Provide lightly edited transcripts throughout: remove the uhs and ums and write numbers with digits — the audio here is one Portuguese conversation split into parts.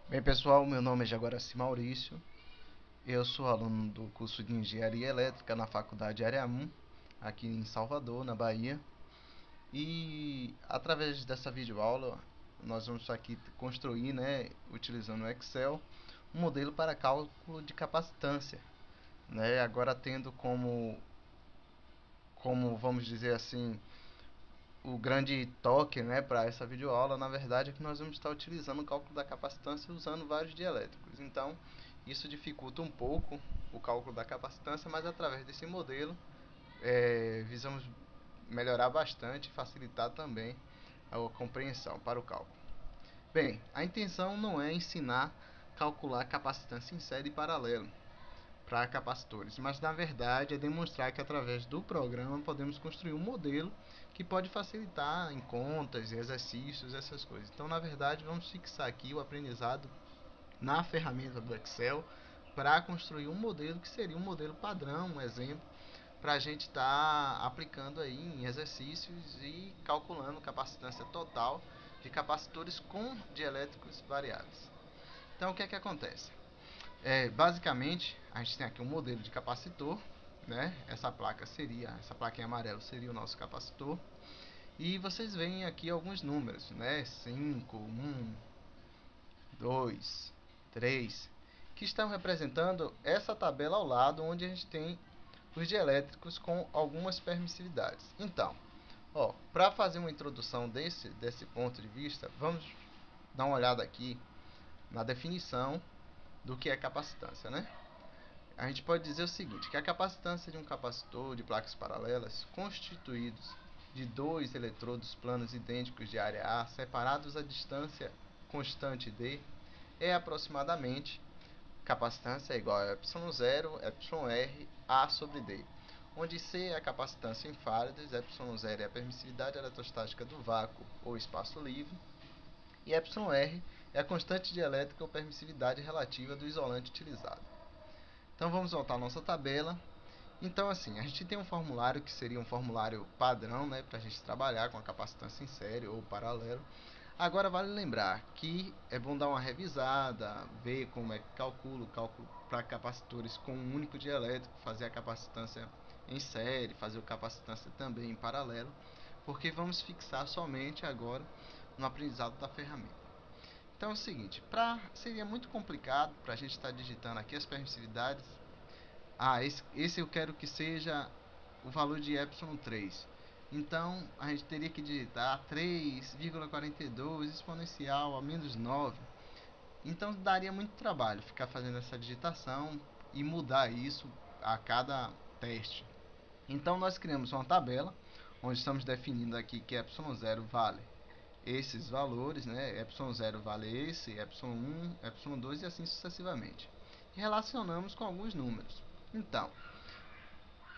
Bem, pessoal, meu nome é Jaguaraci Maurício. Eu sou aluno do curso de Engenharia Elétrica na Faculdade Área 1, aqui em Salvador, na Bahia. E através dessa videoaula, nós vamos aqui construir, utilizando o Excel, um modelo para cálculo de capacitância, agora tendo como vamos dizer assim, o grande toque, para essa videoaula, na verdade, é que nós vamos estar utilizando o cálculo da capacitância usando vários dielétricos. Então, isso dificulta um pouco o cálculo da capacitância, mas através desse modelo, visamos melhorar bastante e facilitar também a compreensão para o cálculo. Bem, a intenção não é ensinar a calcular capacitância em série e paralelo para capacitores, mas na verdade é demonstrar que através do programa podemos construir um modelo que pode facilitar em contas, exercícios, essas coisas. Então, na verdade, vamos fixar aqui o aprendizado na ferramenta do Excel para construir um modelo que seria um modelo padrão, um exemplo, para a gente estar aplicando aí em exercícios e calculando capacitância total de capacitores com dielétricos variáveis. Então, o que é que acontece? Basicamente, a gente tem aqui um modelo de capacitor, Essa placa em amarelo seria o nosso capacitor. E vocês veem aqui alguns números, 5, 1, 2, 3, que estão representando essa tabela ao lado, onde a gente tem os dielétricos com algumas permissividades. Então, para fazer uma introdução desse ponto de vista, vamos dar uma olhada aqui na definição do que é capacitância, A gente pode dizer o seguinte, que a capacitância de um capacitor de placas paralelas constituídos de dois eletrodos planos idênticos de área A separados a distância constante d é aproximadamente capacitância é igual a ε0, εr, A sobre D, onde C é a capacitância em farads, ε0 é a permissividade eletrostática do vácuo ou espaço livre, e εr é a constante dielétrica ou permissividade relativa do isolante utilizado. Então vamos voltar à nossa tabela. Então assim, a gente tem um formulário que seria um formulário padrão, para a gente trabalhar com a capacitância em série ou paralelo. Agora vale lembrar que é bom dar uma revisada, ver como é que calcula o cálculo para capacitores com um único dielétrico, fazer a capacitância em série, fazer a capacitância também em paralelo, porque vamos fixar somente agora no aprendizado da ferramenta. Então é o seguinte, seria muito complicado para a gente estar digitando aqui as permissividades. Esse eu quero que seja o valor de ε3. Então, a gente teria que digitar 3,42 exponencial a menos 9. Então, daria muito trabalho ficar fazendo essa digitação e mudar isso a cada teste. Então, nós criamos uma tabela, onde estamos definindo aqui que ε0 vale esses valores, ε0 vale esse, ε1, ε2 e assim sucessivamente. E relacionamos com alguns números. Então,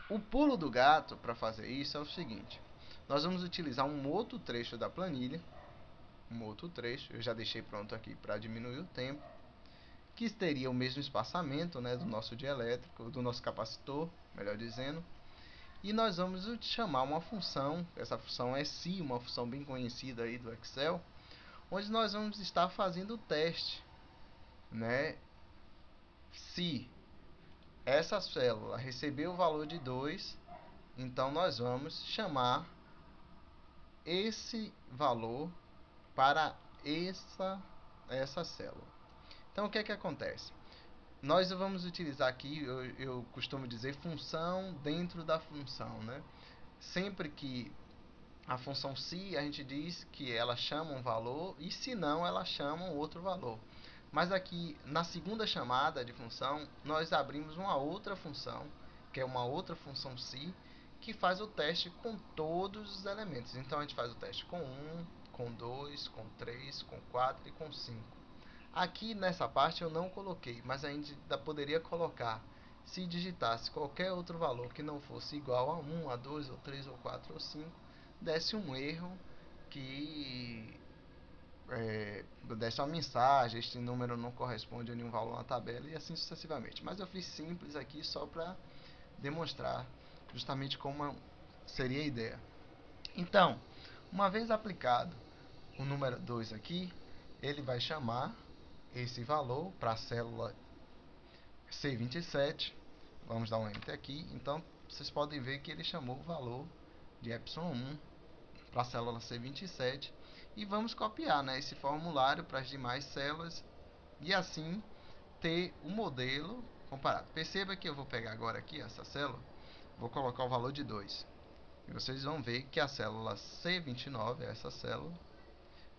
o pulo do gato para fazer isso é o seguinte: nós vamos utilizar um outro trecho da planilha, eu já deixei pronto aqui para diminuir o tempo, que teria o mesmo espaçamento, do nosso dielétrico, do nosso capacitor, melhor dizendo, e nós vamos chamar uma função, essa função é SI, uma função bem conhecida aí do Excel, onde nós vamos estar fazendo o teste, se essa célula recebeu o valor de 2, então nós vamos chamar esse valor para essa célula. Então, o que é que acontece? Nós vamos utilizar aqui, eu costumo dizer, função dentro da função, Sempre que a função se, a gente diz que ela chama um valor, e se não, ela chama um outro valor. Mas aqui, na segunda chamada de função, nós abrimos uma outra função, que é uma outra função se, que faz o teste com todos os elementos. Então, a gente faz o teste com 1, com 2, com 3, com 4 e com 5. Aqui nessa parte eu não coloquei, mas a gente ainda poderia colocar. Se digitasse qualquer outro valor que não fosse igual a 1, a 2, ou 3, ou 4, ou 5, desse um erro que desse uma mensagem: este número não corresponde a nenhum valor na tabela, e assim sucessivamente. Mas eu fiz simples aqui só para demonstrar justamente como seria a ideia. Então, uma vez aplicado o número 2 aqui, ele vai chamar esse valor para a célula C27. Vamos dar um enter aqui. Então, vocês podem ver que ele chamou o valor de ε1 para a célula C27. E vamos copiar, né, esse formulário para as demais células e assim ter o modelo comparado. Perceba que eu vou pegar agora aqui essa célula, vou colocar o valor de 2. E vocês vão ver que a célula C29, essa célula,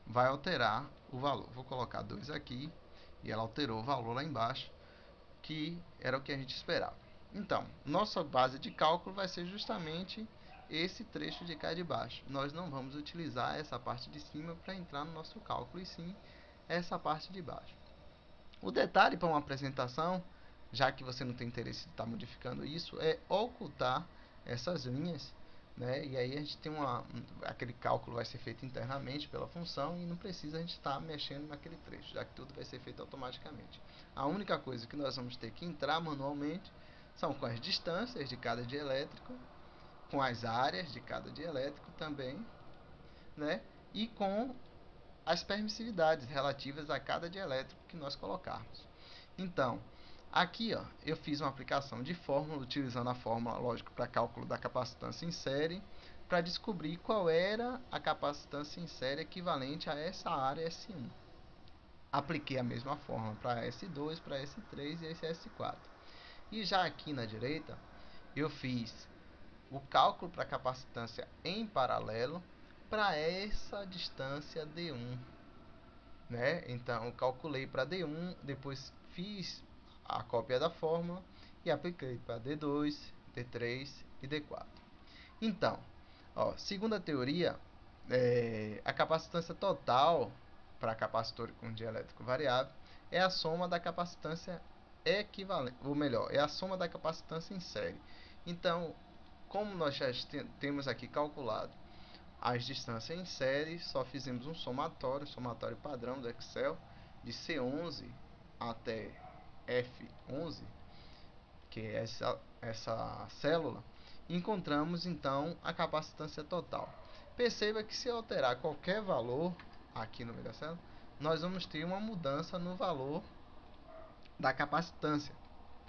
vai alterar o valor. Vou colocar 2 aqui e ela alterou o valor lá embaixo, que era o que a gente esperava. Então, nossa base de cálculo vai ser justamente esse trecho de cá de baixo. Nós não vamos utilizar essa parte de cima para entrar no nosso cálculo, e sim essa parte de baixo. O detalhe para uma apresentação, já que você não tem interesse em estar modificando isso, é ocultar essas linhas, né? E aí a gente tem aquele cálculo vai ser feito internamente pela função e não precisa a gente estar mexendo naquele trecho, já que tudo vai ser feito automaticamente. A única coisa que nós vamos ter que entrar manualmente são com as distâncias de cada dielétrico, com as áreas de cada dielétrico também, né? E com as permissividades relativas a cada dielétrico que nós colocarmos. Então, aqui ó, eu fiz uma aplicação de fórmula utilizando a fórmula, lógico, para cálculo da capacitância em série, para descobrir qual era a capacitância em série equivalente a essa área S1. Apliquei a mesma fórmula para S2, para S3 e esse S4. E já aqui na direita, eu fiz o cálculo para capacitância em paralelo para essa distância D1, né? Então, eu calculei para D1, depois fiz a cópia da fórmula e apliquei para D2, D3 e D4. Então, ó, segundo a teoria, a capacitância total para capacitor com dielétrico variável é a soma da capacitância equivalente, ou melhor, é a soma da capacitância em série. Então, como nós já temos aqui calculado as distâncias em série, só fizemos um somatório padrão do Excel, de C11 até F11, que é essa célula, encontramos então a capacitância total. Perceba que se eu alterar qualquer valor aqui no meio da célula, nós vamos ter uma mudança no valor da capacitância.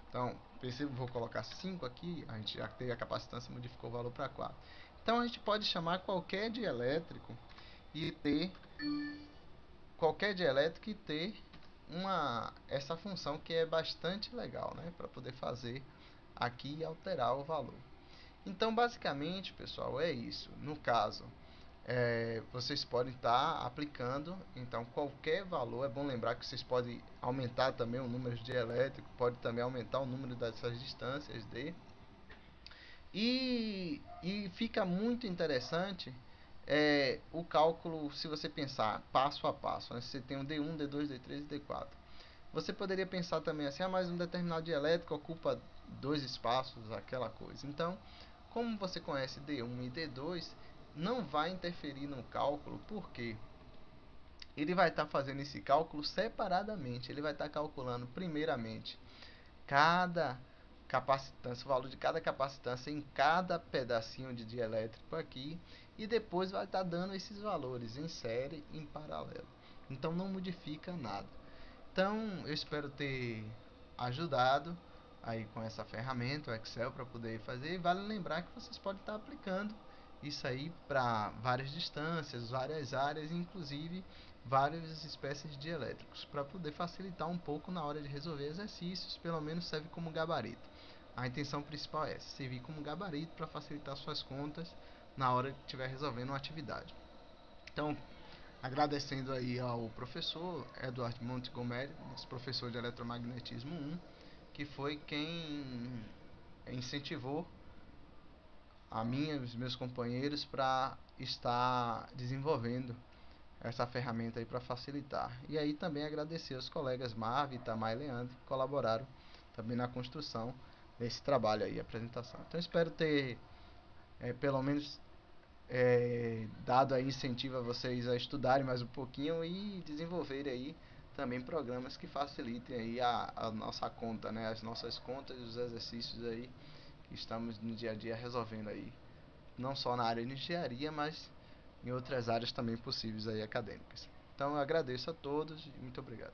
Então, perceba, vou colocar 5 aqui, a gente já teve a capacitância, modificou o valor para 4. Então, a gente pode chamar qualquer dielétrico e ter essa função que é bastante legal, né, para poder fazer aqui e alterar o valor. Então, basicamente, pessoal, é isso. No caso, vocês podem estar aplicando, então, qualquer valor. É bom lembrar que vocês podem aumentar também o número de elétrico, pode também aumentar o número dessas distâncias D. E fica muito interessante o cálculo, se você pensar passo a passo, né? Você tem um D1, D2, D3 e D4. Você poderia pensar também assim, mas um determinado dielétrico ocupa 2 espaços, aquela coisa. Então, como você conhece D1 e D2, não vai interferir no cálculo, porque ele vai estar fazendo esse cálculo separadamente. Ele vai estar calculando primeiramente cada capacitância, o valor de cada capacitância em cada pedacinho de dielétrico aqui, e depois vai estar dando esses valores em série e em paralelo. Então não modifica nada. Então eu espero ter ajudado aí com essa ferramenta, o Excel, para poder fazer. E vale lembrar que vocês podem estar aplicando isso aí para várias distâncias, várias áreas, inclusive várias espécies de elétricos, para poder facilitar um pouco na hora de resolver exercícios. Pelo menos serve como gabarito. A intenção principal é essa, servir como gabarito para facilitar suas contas na hora que estiver resolvendo uma atividade. Então, agradecendo aí ao professor Eduardo Montgomery, nosso professor de eletromagnetismo 1, que foi quem incentivou a mim e os meus companheiros para estar desenvolvendo essa ferramenta aí para facilitar. E aí também agradecer aos colegas Marvin, Itamar e Leandro, que colaboraram também na construção desse trabalho aí, apresentação. Então espero ter pelo menos dado aí incentivo a vocês a estudarem mais um pouquinho e desenvolverem aí também programas que facilitem aí a nossa conta, né, as nossas contas e os exercícios aí que estamos no dia a dia resolvendo aí, não só na área de engenharia, mas em outras áreas também possíveis aí acadêmicas. Então eu agradeço a todos e muito obrigado.